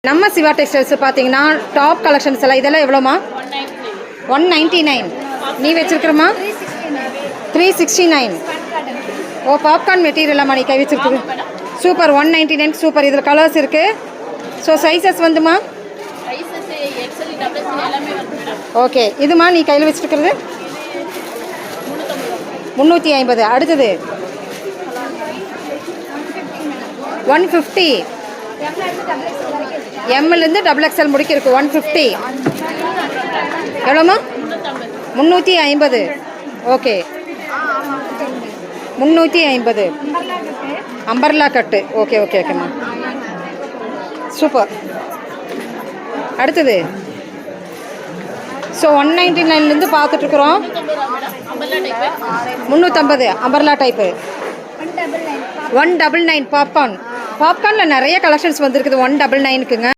நம்ம சிவா டெக்ஸ்டைல்ஸ் பார்த்தீங்கன்னா top collections எல்லாம் இதெல்லாம் எவ்வளோமா? 199. நீ வச்சிருக்கிறமா 369. ஓ பாப்கார்ன் மெட்டீரியலாமா நீ கை வச்சிருக்குது? Super 199 super. இதில் கலர்ஸ் இருக்குது. ஸோ சைஸஸ் வந்துமா? ஓகே இதுமா நீ கையில் வச்சுருக்கிறது 350. அடுத்தது 150. எம்லேருந்து XXL முடிக்க இருக்கு 150. எவ்வளோமா? 350. Okay 350 umbrella cut. Okay okay ஓகேம்மா சூப்பர். அடுத்தது ஸோ 199லேருந்து பார்த்துட்ருக்குறோம். 350 umbrella type. 199 பாப்கார்னில் நிறைய கலெக்ஷன்ஸ் வந்துருக்குது 199க்குங்க.